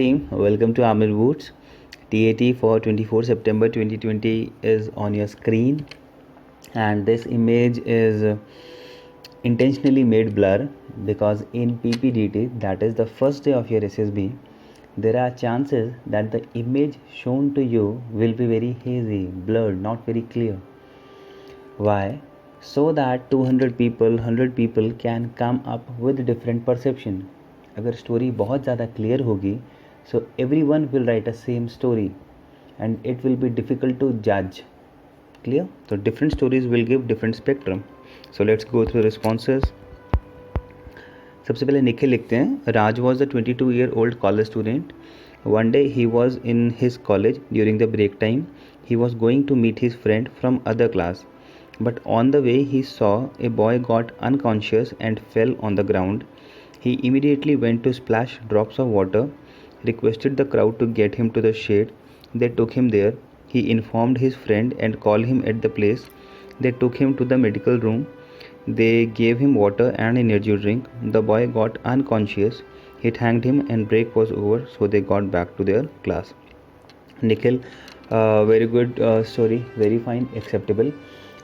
team, welcome to Amir Woods. TAT for 24 September 2020 is on your screen, and this image is intentionally made blur because in PPDT, that is the first day of your SSB, there are chances that the image shown to you will be very hazy, blurred, not very clear. Why? So that 200 people, 100 people can come up with different perception. अगर story बहुत ज़्यादा clear होगी so everyone will write a same story and it will be difficult to judge. Clear? So different stories will give different spectrum. So let's go through responses. सबसे पहले निखिल लिखते हैं, राज was a 22-year-old college student. One day he was in his college during the break time. He was going to meet his friend from other class. But on the way he saw a boy got unconscious and fell on the ground. He immediately went to splash drops of water, requested the crowd to get him to the shade. They took him there. He informed his friend and called him at the place. They took him to the medical room. They gave him water and energy drink. The boy got unconscious. It hanged him and break was over, so they got back to their class. Nikhil, very good story, very fine, acceptable.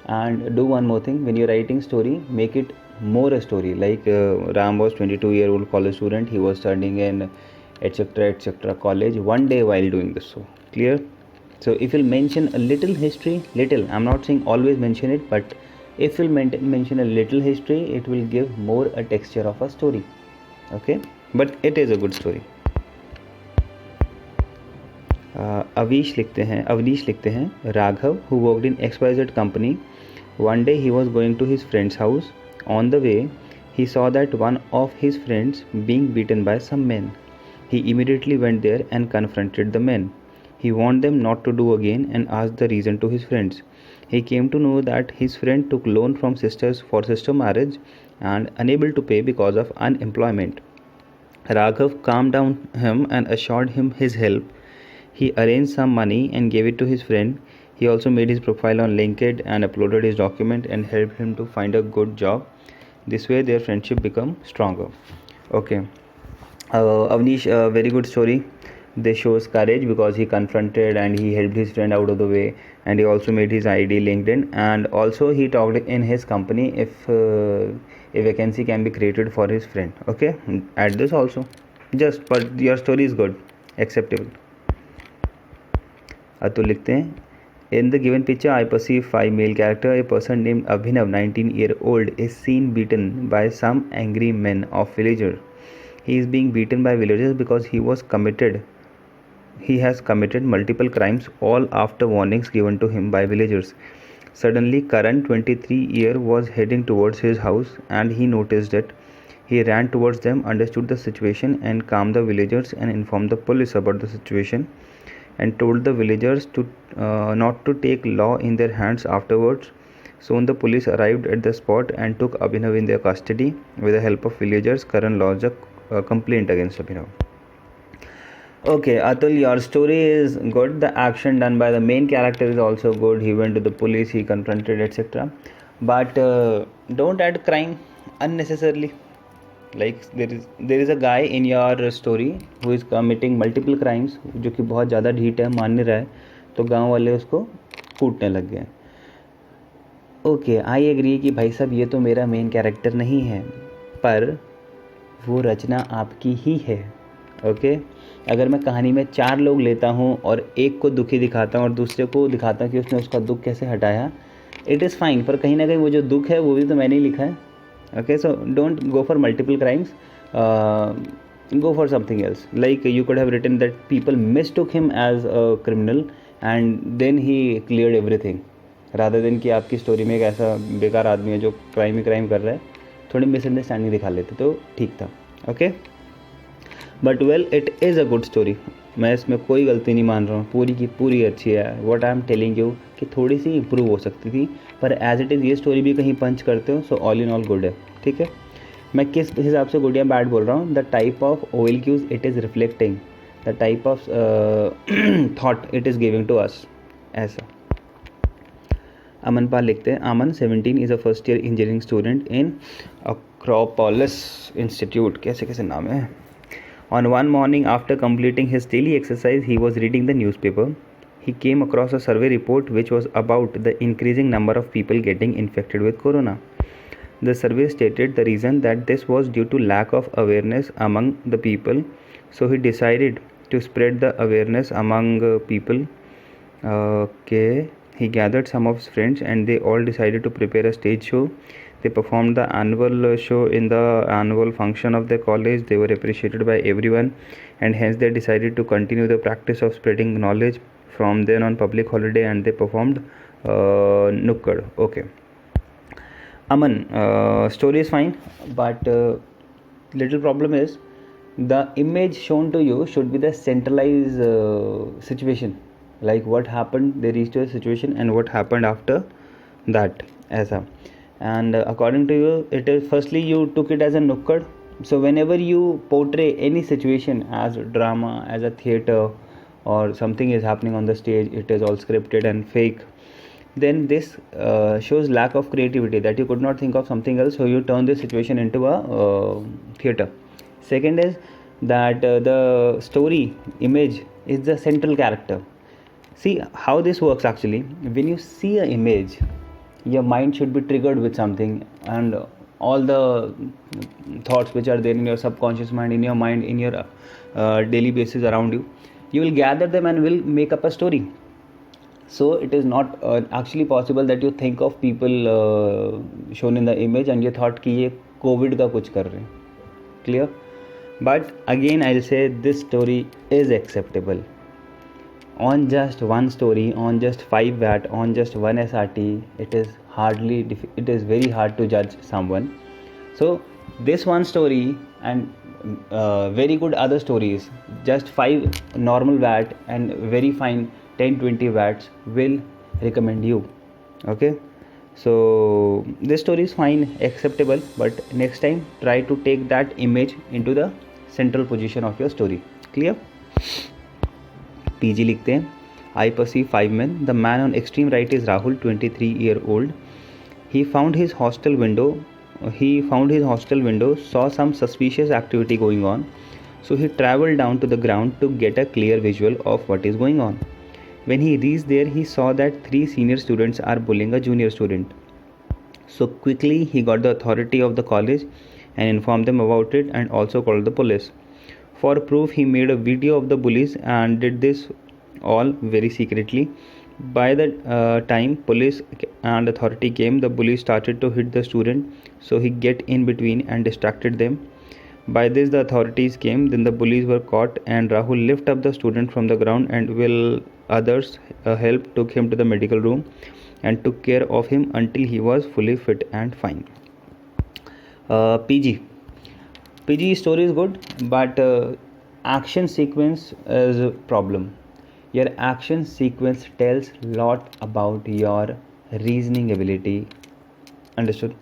And do one more thing, when you're writing story, make it more a story. Like Ram was 22-year-old college student. He was studying in etc college one day while doing this. So clear? So if you'll mention a little history, little, I'm not saying always mention it, but if you'll mention a little history, it will give more a texture of a story. Okay, but it is a good story. Awanish लिखते हैं, Raghav who worked in XYZ company. One day he was going to his friend's house. On the way, he saw that one of his friends being beaten by some men. He immediately went there and confronted the men. He warned them not to do again and asked the reason to his friends. He came to know that his friend took loan from sisters for sister marriage and unable to pay because of unemployment. Raghav calmed down him and assured him his help. He arranged some money and gave it to his friend. He also made his profile on LinkedIn and uploaded his document and helped him to find a good job. This way their friendship became stronger. Okay. Avnish, very good story. This shows courage because he confronted and he helped his friend out of the way, and he also made his ID LinkedIn, and also he talked in his company if a vacancy can be created for his friend. Okay, add this also. But your story is good, acceptable. Atul लिखते हैं, in the given picture I perceive 5 male character. A person named Abhinav, 19-year-old, is seen beaten by some angry men of villager. He is being beaten by villagers because he has committed multiple crimes, all after warnings given to him by villagers. Suddenly Karan, 23-year, was heading towards his house and he noticed it. He ran towards them, understood the situation and calmed the villagers and informed the police about the situation and told the villagers to not to take law in their hands afterwards. Soon the police arrived at the spot and took Abhinav in their custody. With the help of villagers, Karan lodged a complaint against Abhinav. Okay, Atul, your story is good. The action done by the main character is also good. He went to the police, he confronted, etc. But don't add crime unnecessarily. Like there is a guy in your story who is committing multiple crimes, जो कि बहुत ज़्यादा ढीठ है, मान नहीं रहा है, तो गांव वाले उसको कूटने लग गए. ओके, आई एग्री कि भाई साहब ये तो मेरा मेन कैरेक्टर नहीं है, पर वो रचना आपकी ही है. ओके, अगर मैं कहानी में 4 लोग लेता हूँ और एक को दुखी दिखाता हूँ और दूसरे को दिखाता हूँ कि उसने उसका दुख कैसे हटाया, इट इज़ फाइन, पर कहीं ना कहीं वो जो दुख है वो भी तो मैंने ही लिखा है. Okay, so don't go for multiple crimes. Go for something else. Like you could have written that people mistook him as a criminal and then he cleared everything. Rather than कि आपकी स्टोरी में एक ऐसा बेकार आदमी है जो crime कर रहा है, थोड़ी मिसअंडरस्टैंडिंग दिखा लेते तो ठीक था. Okay, but well it is a good story. मैं इसमें कोई गलती नहीं मान रहा हूँ, पूरी की पूरी अच्छी है. What I am telling you कि थोड़ी सी इंप्रूव हो सकती थी, पर एज इट इज़ ये स्टोरी भी कहीं पंच करते हो, so all in all good है. ठीक है, मैं किस हिसाब से गुड या बैड बोल रहा हूँ, the type of all cues it is reflecting, the type of thought it is giving to us, ऐसा. अमन पाल लिखते हैं, Aman 17 is a first year engineering student in Acropolis Institute. कैसे नाम है. On one morning, after completing his daily exercise, he was reading the newspaper. He came across a survey report which was about the increasing number of people getting infected with corona. The survey stated the reason that this was due to lack of awareness among the people. So he decided to spread the awareness among people. Okay. He gathered some of his friends and they all decided to prepare a stage show. They performed the annual show in the annual function of the college. They were appreciated by everyone and hence they decided to continue the practice of spreading knowledge from then on public holiday, and they performed Nukkad. Okay. Aman, story is fine, but little problem is the image shown to you should be the centralized situation, like what happened, they reached a situation and what happened after that. Aisa. And according to you, it is firstly you took it as a nukkad. So whenever you portray any situation as a drama, as a theater, or something is happening on the stage, it is all scripted and fake, then this shows lack of creativity, that you could not think of something else, so you turn this situation into a theater. Second is that the story image is the central character. See how this works actually. When you see an image, your mind should be triggered with something, and all the thoughts which are there in your subconscious mind, in your mind, in your daily basis around you, you will gather them and will make up a story. So it is not actually possible that you think of people shown in the image and you thought कि ये COVID का कुछ कर रहे हैं. Clear? But again I'll say this story is acceptable. On just one story, on just 5 VAT, on just one SRT, it is very hard to judge someone. So this one story and very good other stories, just 5 normal VAT and very fine 10-20 watts will recommend you. Okay, so this story is fine, acceptable, but next time try to take that image into the central position of your story. Clear? PG लिखते हैं. I perceive 5 men. The man on extreme right is Rahul, 23-year-old. He found his hostel window, saw some suspicious activity going on. So he travelled down to the ground to get a clear visual of what is going on. When he reached there, he saw that 3 senior students are bullying a junior student. So quickly he got the authority of the college and informed them about it and also called the police. For proof, he made a video of the bullies and did this all very secretly. By the time police and authority came, the bullies started to hit the student, so he get in between and distracted them. By this the authorities came, then the bullies were caught and Rahul lifted up the student from the ground and with others help took him to the medical room and took care of him until he was fully fit and fine. PG story is good, but action sequence is a problem. Your action sequence tells lot about your reasoning ability. Understood?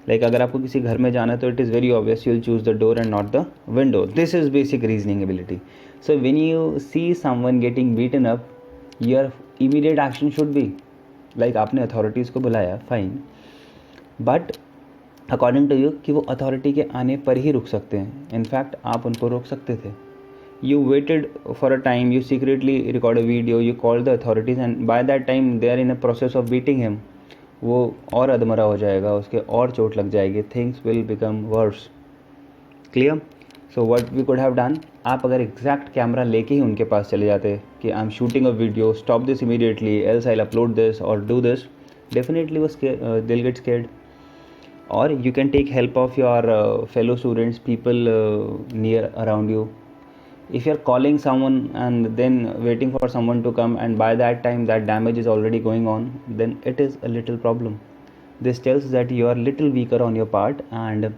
Like अगर आपको किसी घर में जाना है तो it is very obvious you'll choose the door and not the window. This is basic reasoning ability. So when you see someone getting beaten up, your immediate action should be like आपने authorities को बुलाया, fine, but according to you कि वो authority के आने पर ही रुक सकते हैं. In fact आप उनको रोक सकते थे. You waited for a time, you secretly record a video, you called the authorities and by that time they are in a process of beating him. वो और अधमरा हो जाएगा, उसके और चोट लग जाएगी, things will become worse. Clear? So what we could have done, आप अगर एग्जैक्ट कैमरा लेके ही उनके पास चले जाते कि I am shooting a video, stop this immediately else I will upload this और डू दिस, डेफिनेटली वो दिल गेट स्केर्ड. और you can take help of your fellow students, people near around you. If you are calling someone and then waiting for someone to come and by that time that damage is already going on, then it is a little problem. This tells that you are little weaker on your part and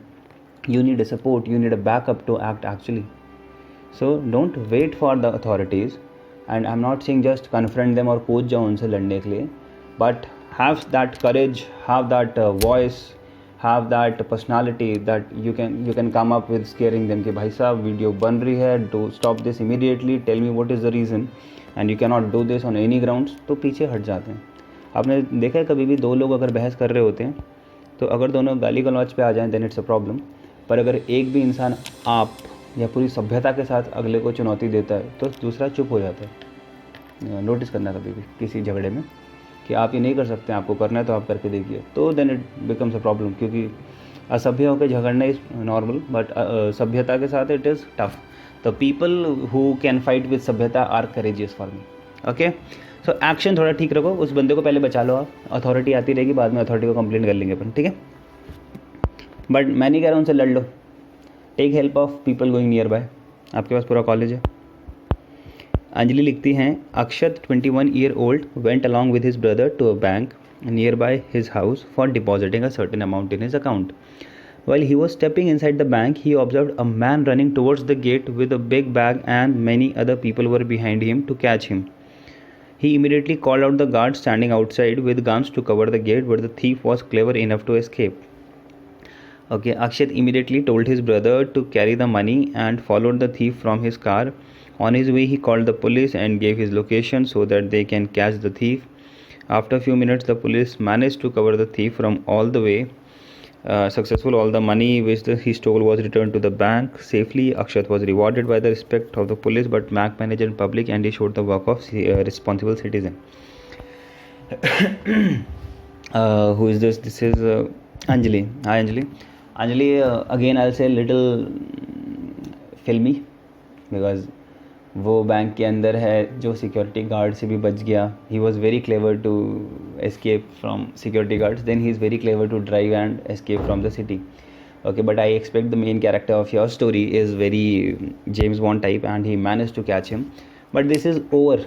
you need a support, you need a backup to act actually. So don't wait for the authorities, and I'm not saying just confront them और कूद जाओ उनसे लड़ने के लिए, but have that courage, have that voice, have that personality that you can come up with scaring them कि भाई साहब वीडियो बन रही है, do stop this immediately, tell me what is the reason and you cannot do this on any grounds. तो पीछे हट जाते हैं. आपने देखा है कभी भी दो लोग अगर बहस कर रहे होते हैं तो अगर दोनों गाली गलौज पे आ जाएं then it's a problem. पर अगर एक भी इंसान आप या पूरी सभ्यता के साथ अगले को चुनौती देता है तो दूसरा चुप हो जाता है। नोटिस करना कभी भी किसी झगड़े में कि आप ये नहीं कर सकते, आपको करना है तो आप करके देखिए, तो then it becomes a problem. क्योंकि असभ्य होकर झगड़ना इज़ नॉर्मल, बट सभ्यता के साथ it is tough. The people who can fight with सभ्यता are courageous for me. Okay, so action थोड़ा ठीक रखो, उस बंदे को पहले बचा लो आप, अथॉरिटी आती रहेगी, बाद में अथॉरिटी को कंप्लेंट कर लेंगे अपन, ठीक है। बट मैं नहीं कह रहा हूँ उनसे लड़ लो, take help of people going nearby, आपके पास पूरा कॉलेज है। अंजलि लिखती हैं, Akshat 21 year old went along with his brother to a bank nearby his house for depositing a certain amount in his account. While he was stepping inside the bank, he observed a man running towards the gate with a big bag, and many other people were behind him to catch him. He immediately called out the guards standing outside with guns to cover the gate, but the thief was clever enough to escape. Okay, Akshat immediately told his brother to carry the money and followed the thief from his car. On his way, he called the police and gave his location so that they can catch the thief. After a few minutes, the police managed to cover the thief from all the way. Successful, all the money which he stole was returned to the bank safely. Akshat was rewarded by the respect of the police, but bank manager and public, and he showed the work of responsible citizen. Who is this? This is Anjali. Hi Anjali. Anjali, again I'll say little filmy because वो bank के अंदर है, जो security guard से भी बच गया. He was very clever to escape from security guards, then he is very clever to drive and escape from the city. Okay, but I expect the main character of your story is very James Bond type and he manage to catch him. But this is over.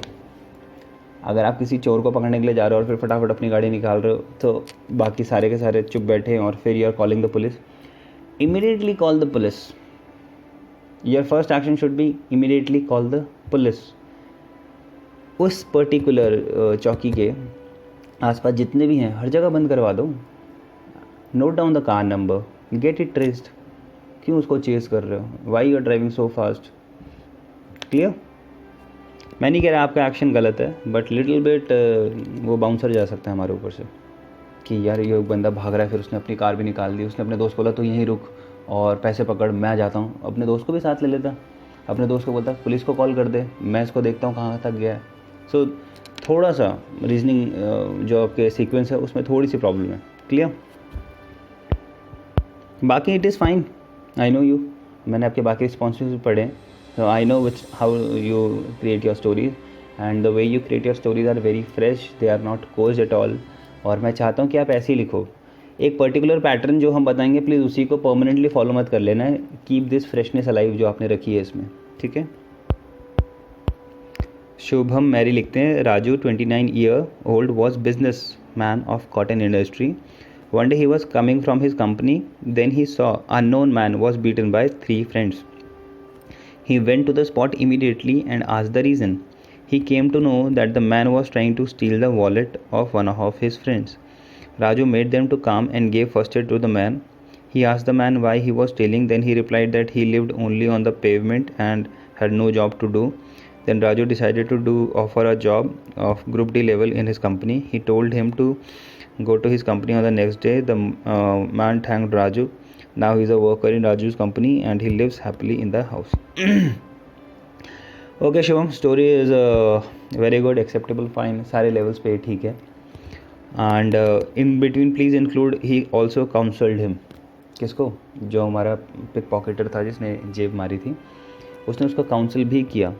अगर आप किसी चोर को पकड़ने के लिए जा रहे हो और फिर फटाफट अपनी गाड़ी निकाल रहे हो, तो बाकी सारे के सारे चुप बैठे हैं और फिर you are calling the police. Immediately call the police. Your first action should be immediately call the police. उस पर्टिकुलर चौकी के आसपास जितने भी हैं हर जगह बंद करवा दो. Note down the car number, get it traced. क्यों उसको चेस कर रहे हो? Why you are driving so fast? Clear? मैं नहीं कह रहा आपका एक्शन गलत है, बट लिटिल बिट वो बाउंसर जा सकता है हमारे ऊपर से कि यार ये बंदा भाग रहा है, फिर उसने अपनी कार भी निकाल दी, उसने अपने दोस्त को बोला तो यहीं रुक और पैसे पकड़, मैं जाता हूँ. अपने दोस्त को भी साथ ले लेता, अपने दोस्त को बोलता पुलिस को कॉल कर दे, मैं इसको देखता हूँ कहाँ तक गया है. सो थोड़ा सा रीजनिंग जो आपके सीक्वेंस है उसमें थोड़ी सी प्रॉब्लम है. क्लियर? बाकी it is fine. I know you, मैंने आपके बाकी रिस्पॉन्सिबिलिटीज पढ़े, so I know which how you create your stories and the way you create your stories are very fresh, they are not closed at all. और मैं चाहता हूँ कि आप ऐसे ही लिखो. एक पर्टिकुलर पैटर्न जो हम बताएंगे प्लीज़ उसी को परमानेंटली फॉलो मत कर लेना है. कीप दिस फ्रेशनेस अलाइव जो आपने रखी है इसमें, ठीक है. शुभम मैरी लिखते हैं, Raju 29 year old was businessman of cotton industry. One day he was coming from his company, then he saw unknown man was beaten by 3 friends. He went to the spot immediately and asked the reason. He came to know that the man was trying to steal the wallet of one of his friends. Raju made them to come and gave first aid to the man. He asked the man why he was stealing. Then he replied that he lived only on the pavement and had no job to do. Then Raju decided to offer a job of Group D level in his company. He told him to go to his company on the next day. The man thanked Raju. Now he is a worker in Raju's company and he lives happily in the house. Okay Shivam, story is very good, acceptable, fine, सारे levels पे ठीक है. And in between please include he also counselled him. किसको? जो हमारा pick पॉकेटर था जिसने जेब मारी थी, उसने उसको काउंसल भी किया.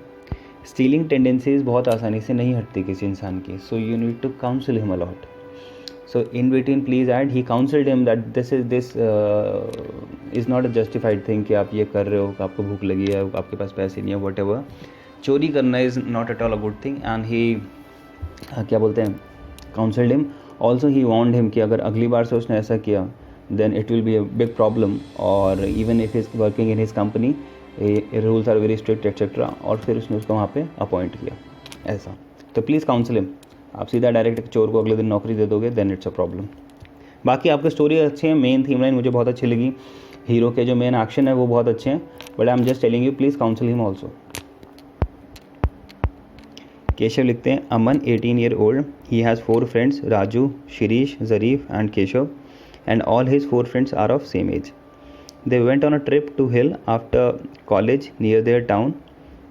स्टीलिंग टेंडेंसीज बहुत आसानी से नहीं हटती किसी इंसान की, so you need to counsel him a lot. So in between please add he counselled him that this is not a justified thing कि आप ये कर रहे हो, आपको भूख लगी है, आपके पास पैसे नहीं है, वट एवर. चोरी करना is not at all a good thing. And he क्या बोलते हैं, counselled him. Also he warned him कि अगर अगली बार से उसने ऐसा किया then it will be a big problem, और even if is working in his company rules are very strict etcetera. और फिर उसने उसको वहाँ पे अपॉइंट किया ऐसा. तो प्लीज़ काउंसिल हिम. आप सीधा डायरेक्ट एक चोर को अगले दिन नौकरी दे दोगे देन इट्स अ प्रॉब्लम. बाकी आपकी स्टोरी अच्छी है, मेन थीम लाइन मुझे बहुत अच्छी लगी, हीरो के जो मेन एक्शन है वो बहुत अच्छे हैं, but I am just telling you please counsel him also. Keshav लिखते हैं, Aman 18 year old. He has 4 friends, Raju, Shirish, Zarif and Keshav, and all his 4 friends are of same age. They went on a trip to hill. After college near their town.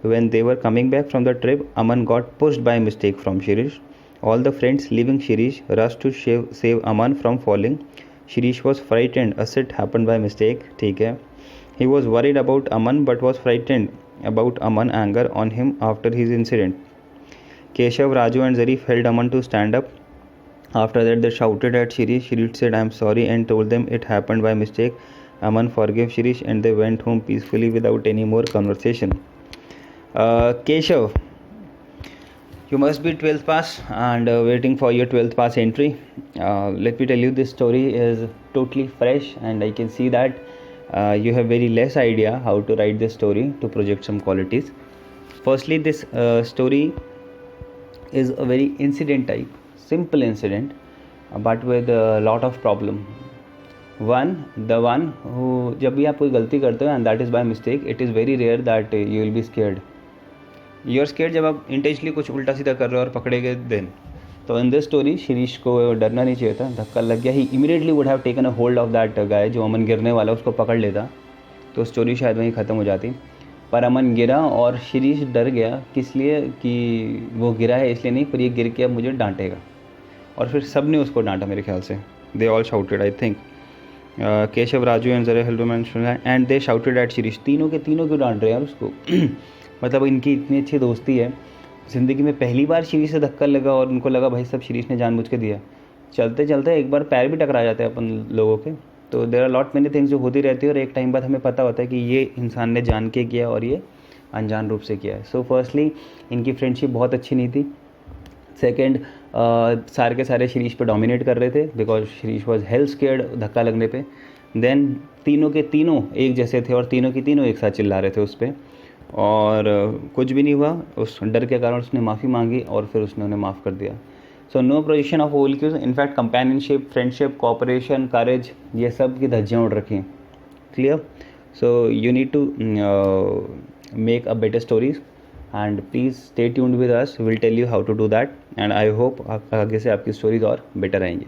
When they were coming back from the trip, Aman got pushed by mistake from Shirish. All the friends leaving Shirish rushed to save Aman from falling. Shirish was frightened. A sit happened by mistake. ठीक है. He was worried about Aman but was frightened about Aman's anger on him after his incident. Keshav, Raju and Zarif held Aman to stand up. After that, they shouted at Shirish. Shirish said, "I am sorry," and told them it happened by mistake. Aman forgave Shirish and they went home peacefully without any more conversation. Keshav, you must be 12th pass and waiting for your 12th pass entry. Let me tell you, this story is totally fresh and I can see that you have very less idea how to write this story to project some qualities. Firstly, this story is a very incident type, simple incident, but with a lot of problem. The one who, जब भी आप कोई गलती करते हो and that is by mistake, it is very rare that you will be scared. You are scared जब आप intentionally कुछ उल्टा सीधा कर रहे हो और पकड़े गए then. तो in this story, शिरीष को डरना नहीं चाहिए था, धक्का लग गया. He immediately would have taken a hold of that guy जो अमन गिरने वाला उसको पकड़ लेता तो स्टोरी शायद वहीं ख़त्म हो जाती. पर अमन गिरा और शिरीष डर गया, किस लिए कि वो गिरा है इसलिए नहीं, पर ये गिर के अब मुझे डांटेगा. और फिर सब ने उसको डांटा मेरे ख्याल से. They all shouted, I think Keshav, Raju and जरे हेल्डमैन and they shouted at Shirish. तीनों के तीनों क्यों डांट रहे हैं यार उसको. मतलब इनकी इतनी अच्छी दोस्ती है, ज़िंदगी में पहली बार शिरीष से धक्का लगा और उनको लगा भाई सब शिरीष ने जानबूझ के दिया. चलते चलते एक बार पैर भी टकरा जाते हैं अपन लोगों के. तो there are lot many things जो होती रहती है और एक टाइम बाद हमें पता होता है कि ये इंसान ने जान के किया और ये अनजान रूप से किया है. सो फर्स्टली इनकी फ्रेंडशिप बहुत अच्छी नहीं थी. सेकेंड, सारे के सारे शिरीष पे डोमिनेट कर रहे थे because Shirish was hello scared धक्का लगने पे. देन तीनों के तीनों एक जैसे थे और तीनों की तीनों एक साथ चिल्ला रहे थे उस पर और कुछ भी नहीं हुआ. उस डर के कारण उसने माफ़ी मांगी और फिर उसने उन्हें माफ़ कर दिया. So no projection of whole cues, in fact companionship, friendship, cooperation, courage, ये सब की धज्जियाँ उड़ रखी हैं. Clear. So you need to make a better stories and please stay tuned with us. Will tell you how to do that and I hope आगे से आपकी स्टोरीज और बेटर आएंगी.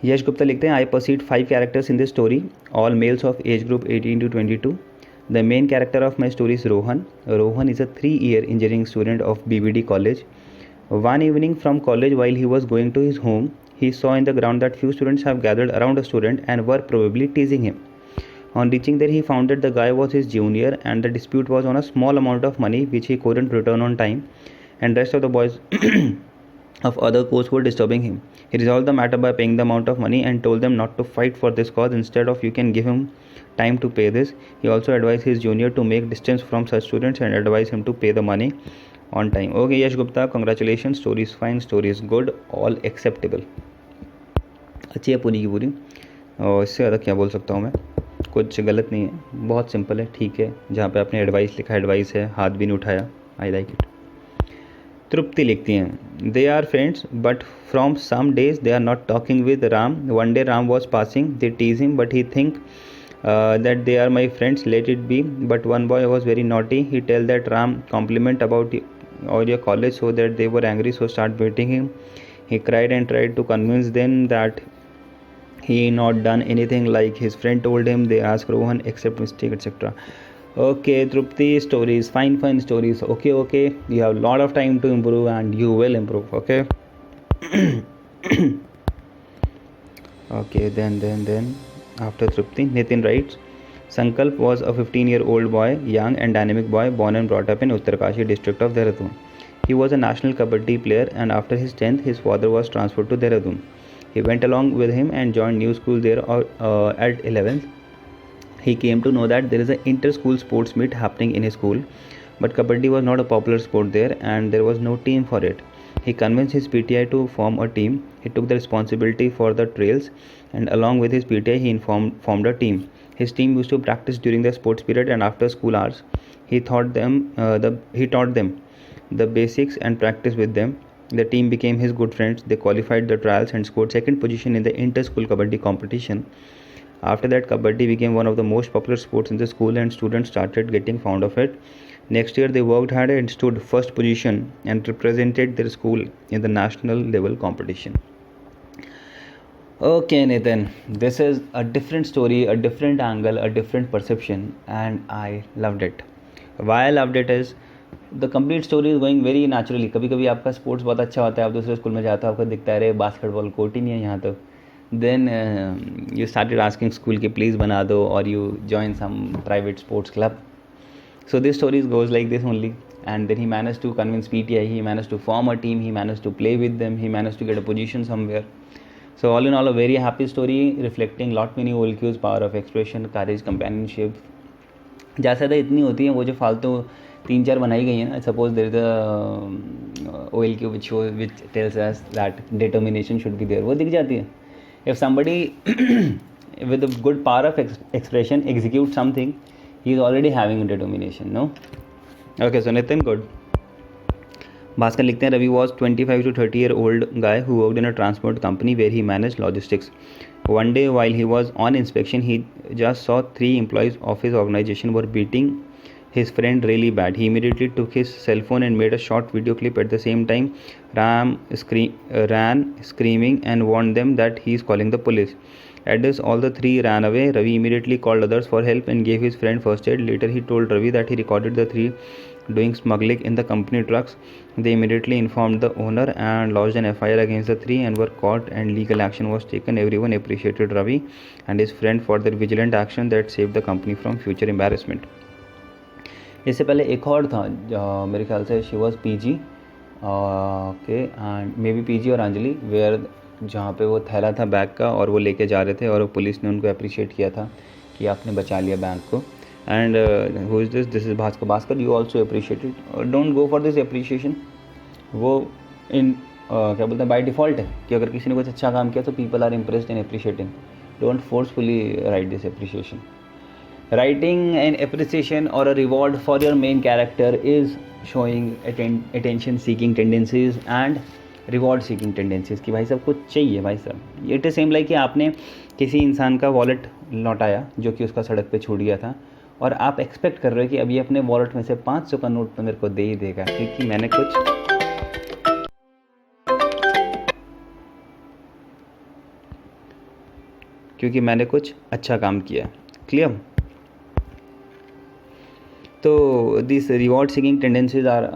यश गुप्ता लिखते हैं, I perceived 5 characters in this story, all males of age group 18 to 22. The main character of my story is Rohan. Rohan is a 3-year engineering student of BBD college. One evening from college, while he was going to his home, he saw in the ground that few students have gathered around a student and were probably teasing him. On reaching there, he found that the guy was his junior and the dispute was on a small amount of money which he couldn't return on time, and rest of the boys of other course were disturbing him. He resolved the matter by paying the amount of money and told them not to fight for this cause. Instead of you can give him time to pay this. He also advised his junior to make distance from such students and advised him to pay the money on time. Okay, Yash Gupta, congratulations. Story is fine, story is good, all acceptable. अच्छी है पूरी की पूरी और इससे ज़्यादा क्या बोल सकता हूँ मैं. कुछ गलत नहीं है, बहुत सिंपल है, ठीक है. जहाँ पे आपने एडवाइस लिखा एडवाइस है, हाथ भी नहीं उठाया. I like it. तृप्ति लिखती हैं, they are friends but from some days they are not talking with Ram. One day Ram was passing, they tease him but he think that they are my friends, let it be. But one boy was very naughty. He tell that Ram compliment about all your college so that they were angry, so start beating him. He cried and tried to convince them that he not done anything like his friend told him. They ask Rohan accept mistake etc. Okay, Trupti, stories, fine stories. Okay, you have a lot of time to improve and you will improve. Okay. Okay, then after Trupti, Nitin writes, Sankalp was a 15-year-old boy, young and dynamic boy, born and brought up in Uttarkashi district of Dehradun. He was a national kabaddi player and after his 10th, his father was transferred to Dehradun. He went along with him and joined new school there at 11th. He came to know that there is an inter-school sports meet happening in his school, but kabaddi was not a popular sport there and there was no team for it. He convinced his PTI to form a team. He took the responsibility for the trails and along with his PTI he formed a team. His team used to practice during the sports period and after school hours. He taught them the basics and practiced with them. The team became his good friends. They qualified the trials and scored second position in the inter-school kabaddi competition. After that, kabaddi became one of the most popular sports in the school and students started getting fond of it. Next year, they worked hard and stood first position and represented their school in the national level competition. Okay, Nathan, this is a different story, a different angle, a different perception, and I loved it. Why I loved it is the complete story is going very naturally. कभी कभी आपका sports बहुत अच्छा होता है, आप दूसरे school में जाते हो, आपको दिखता है अरे बास्केटबॉल कोर्ट ही नहीं है यहाँ तो then you started asking school की प्लीज़ बना दो और you join some private sports club. So this story goes like this only, and then he managed to convince PTI, he managed to form a team, he managed to play with them, he managed to get a position somewhere. So all in all, a very happy story reflecting lot many OLQs, power of expression, courage, companionship. ज़्यादा ज़्यादा इतनी होती है, वो जो फालतू 3-4 बनाई गई हैं ना. Suppose there is OLQ which tells us that determination should be there, वो दिख जाती है. If somebody with a good power of expression executes something, he is already having a determination, no? Okay, so Nitin, good. Bhaskar लिखते हैं, Ravi was 25 to 30 year old guy who worked in a transport company where he managed logistics. One day while he was on inspection, he just saw 3 employees of his organization were beating his friend really bad. He immediately took his cell phone and made a short video clip. At the same time, ran screaming and warned them that he is calling the police. At this, all the 3 ran away. Ravi immediately called others for help and gave his friend first aid. Later, he told Ravi that he recorded the 3 doing smuggling in the company trucks. They immediately informed the owner and lodged an FIR against the 3 and were caught, and legal action was taken. Everyone appreciated Ravi and his friend for their vigilant action that saved the company from future embarrassment. इससे पहले एक और था, मेरे ख्याल से she was PG okay and may be PG और Anjali, where जहाँ पे वो थैला था बैग का और वो लेके जा रहे थे और पुलिस ने उनको अप्रिशिएट किया था कि आपने बचा लिया बैंक को. And who is this is Bhaskar you also appreciated. Don't go for this appreciation. वो इन क्या बोलते हैं बाय डिफ़ॉल्ट है कि अगर किसी ने कुछ अच्छा काम किया तो people are impressed in appreciating. Don't forcefully write this appreciation. Writing an appreciation or a reward for your main character is showing attention seeking tendencies and reward seeking tendencies कि भाई साहब कुछ चाहिए भाई साहब. इट इज सेम लाइक कि आपने किसी इंसान का वॉलेट लौटाया जो कि उसका सड़क पे छूट गया था और आप एक्सपेक्ट कर रहे हो कि अभी अपने वॉलेट में से 500 का नोट तो मेरे को दे ही देगा क्योंकि मैंने कुछ अच्छा काम किया. क्लियर? तो these reward seeking tendencies are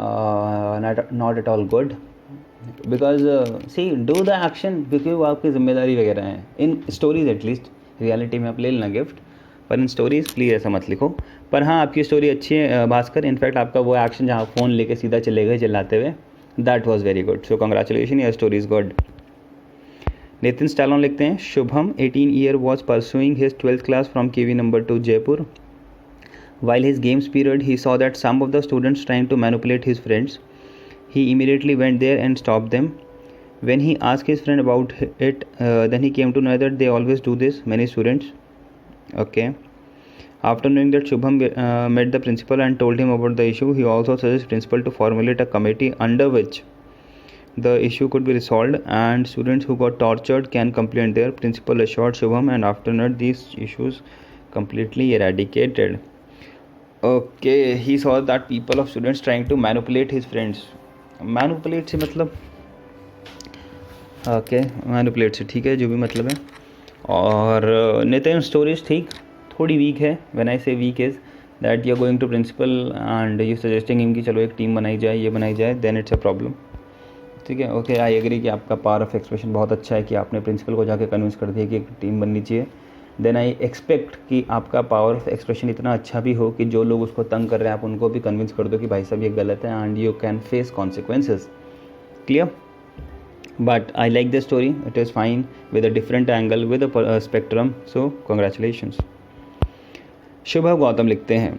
not at all good because see do the action क्योंकि वो आपकी जिम्मेदारी वगैरह है. इन स्टोरीज एटलीस्ट, रियलिटी में आप ले लेना गिफ्ट, पर इन स्टोरीज प्लीज़ ऐसा मत लिखो. पर हाँ आपकी स्टोरी अच्छी है भास्कर. इनफैक्ट आपका वो एक्शन जहाँ फ़ोन लेके सीधा चले गए चिल्लाते हुए, that was very good. So congratulation, your story is good. Nitin Stallone लिखते हैं, Shubham 18 year was pursuing his 12th class from KV number 2 Jaipur. While his games period, he saw that some of the students trying to manipulate his friends. He immediately went there and stopped them. When he asked his friend about it, then he came to know that they always do this, many students. Okay. After knowing that, Shubham met the principal and told him about the issue. He also suggested principal to formulate a committee under which the issue could be resolved and students who got tortured can complain there. Principal assured Shubham, and after that, these issues completely eradicated. Okay, he saw that people of students trying to manipulate his friends. Manipulate से मतलब okay, manipulate से ठीक है, जो भी मतलब है. और नितिन स्टोरीज ठीक थोड़ी वीक है. When I say weak is that you are going to principal and you suggesting him कि चलो एक टीम बनाई जाए, ये बनाई जाए, देन इट्स अ प्रॉब्लम. ठीक है, ओके, आई एग्री कि आपका पावर ऑफ एक्सप्रेशन बहुत अच्छा है कि आपने प्रिंसिपल को जाके कन्विंस कर दिया कि एक टीम बननी चाहिए. देन आई एक्सपेक्ट कि आपका पावर ऑफ एक्सप्रेशन इतना अच्छा भी हो कि जो लोग उसको तंग कर रहे हैं आप उनको भी कन्विंस कर दो कि भाई साहब ये गलत है and you can face consequences. Clear? But I like the story. It is fine with a different angle with a spectrum. So congratulations. Shubh Gautam लिखते हैं,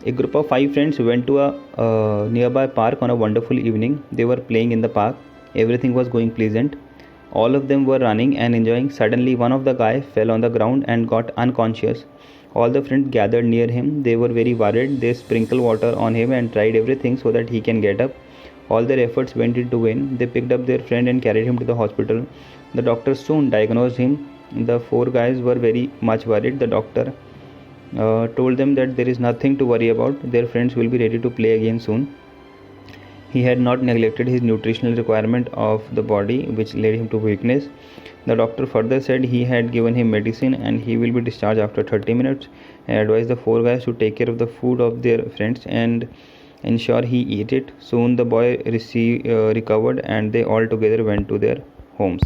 A group of 5 friends went to a nearby park on a wonderful evening. They were playing in the park. Everything was going pleasant. All of them were running and enjoying. Suddenly, one of the guys fell on the ground and got unconscious. All the friends gathered near him. They were very worried. They sprinkled water on him and tried everything so that he can get up. All their efforts went into vain. They picked up their friend and carried him to the hospital. The doctor soon diagnosed him. The 4 guys were very much worried. The doctor told them that there is nothing to worry about. Their friends will be ready to play again soon. He had not neglected his nutritional requirement of the body, which led him to weakness. The doctor further said he had given him medicine and he will be discharged after 30 minutes, and advised the four guys to take care of the food of their friends and ensure he eat it. Soon the boy recovered and they all together went to their homes.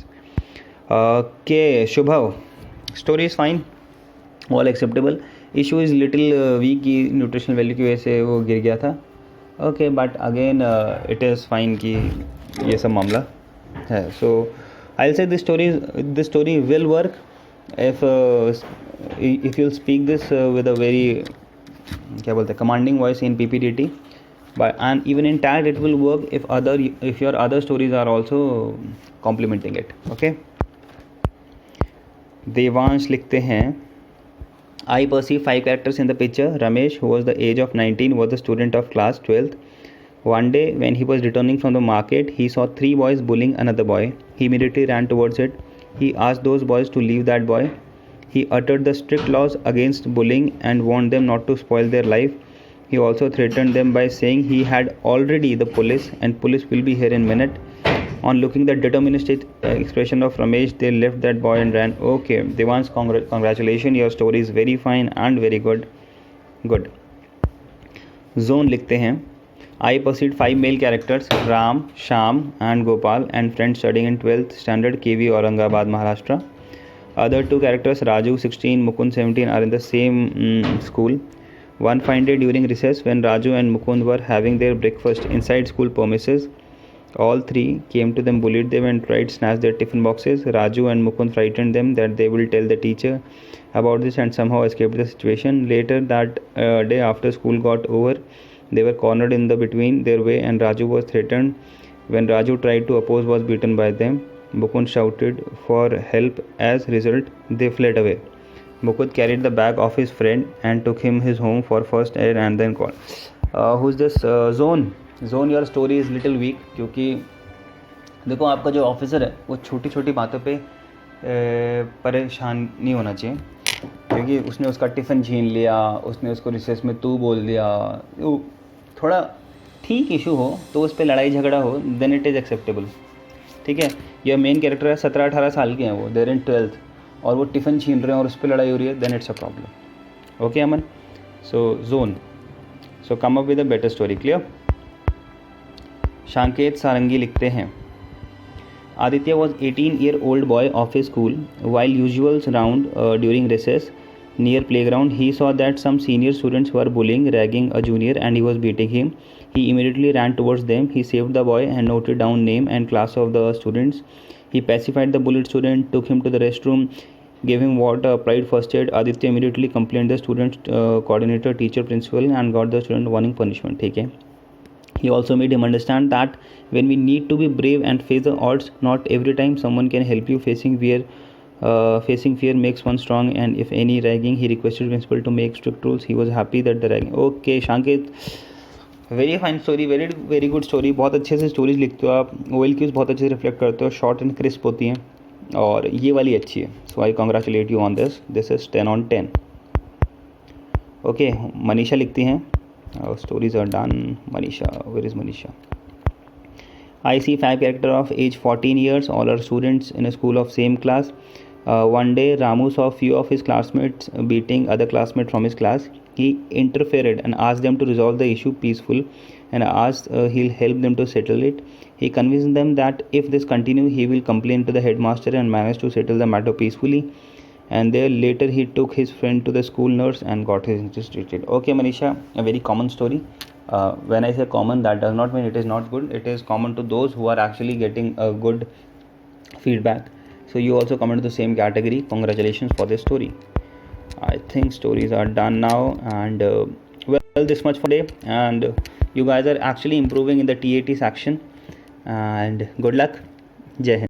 Okay, Shubhav, story is fine, all acceptable. Issue is little weak की nutritional value की वजह से वो गिर गया था. Okay, but again it is fine कि ये सब मामला है. So I'll say this story will work if you'll speak this with a very क्या बोलते हैं commanding voice in PPDT. But and even in TAT it will work if your other stories are also complementing it. Okay. Devansh लिखते हैं, I perceive 5 characters in the picture. Ramesh, who was the age of 19, was the student of class 12th. One day, when he was returning from the market, he saw 3 boys bullying another boy. He immediately ran towards it. He asked those boys to leave that boy. He uttered the strict laws against bullying and warned them not to spoil their life. He also threatened them by saying he had already the police and police will be here in a minute. On looking the deterministic expression of Ramesh, they left that boy and ran. Okay, Devans, congratulations, your story is very fine and very good. Good. Zone लिखते हैं, I perceived 5 male characters, Ram, Sham and Gopal, and friends studying in 12th standard, KV, Aurangabad, Maharashtra. Other 2 characters, Raju 16, Mukund 17, are in the same school. One fine day during recess, when Raju and Mukund were having their breakfast inside school premises, all 3 came to them, bullied them and tried to snatch their tiffin boxes. Raju and Mukund frightened them that they will tell the teacher about this and somehow escaped the situation. Later that day, after school got over, they were cornered in the between their way and Raju was threatened. When Raju tried to oppose, was beaten by them. Mukund shouted for help. As result, they fled away. Mukund carried the bag of his friend and took him his home for first aid and then called. Who's this? Zone, your story is little week, क्योंकि देखो आपका जो officer है वो छोटी छोटी बातों पे परेशान नहीं होना चाहिए, क्योंकि उसने उसका टिफ़िन छीन लिया, उसने उसको रिसेस में तू बोल दिया, थोड़ा ठीक इशू हो तो उस पर लड़ाई झगड़ा हो, देन इट इज़ एक्सेप्टेबल. ठीक है, यह मेन कैरेक्टर है, 17-18 साल के हैं वो, देर इन 12th, और वो टिफ़िन छीन रहे हैं और उस पर लड़ाई हो रही है, then it's a problem. Okay Aman, so zone, so come up with a better story. Clear. Shanket Sarangi लिखते हैं, Aditya was 18-year-old boy of his school. While usuals round during recess near playground, he saw that some senior students were bullying, ragging a junior, and he was beating him. He immediately ran towards them. He saved the boy and noted down name and class of the students. He pacified the bullied student, took him to the restroom, gave him water, applied first aid. Aditya immediately complained the student coordinator, teacher, principal, and got the student warning punishment. ठीक है. He also made him understand that when we need to be brave and face the odds, not every time someone can help you. Facing fear makes one strong, and if any ragging, he requested principal to make strict rules. He was happy that the ragging. Okay, Shankit, very fine story, very good story. बहुत अच्छे से stories लिखते हो आप, OLQs बहुत अच्छे से reflect करते हो, शॉर्ट एंड क्रिस्प होती हैं, और ये वाली अच्छी है. So I congratulate you on this is 10 on 10. ओके, मनीषा लिखती हैं, stories are done. Manisha, where is Manisha? I see 5 characters of age 14 years, all are students in a school of same class. One day Ramu saw few of his classmates beating other classmates from his class. He interfered and asked them to resolve the issue peaceful, and asked he'll help them to settle it. He convinced them that if this continue, he will complain to the headmaster and manage to settle the matter peacefully. And there later he took his friend to the school nurse and got his interest treated. Okay Manisha, a very common story. When I say common, that does not mean it is not good. It is common to those who are actually getting a good feedback. So you also come into the same category. Congratulations for this story. I think stories are done now, and well, this much for today, and you guys are actually improving in the TAT section, and good luck. Jai Hind.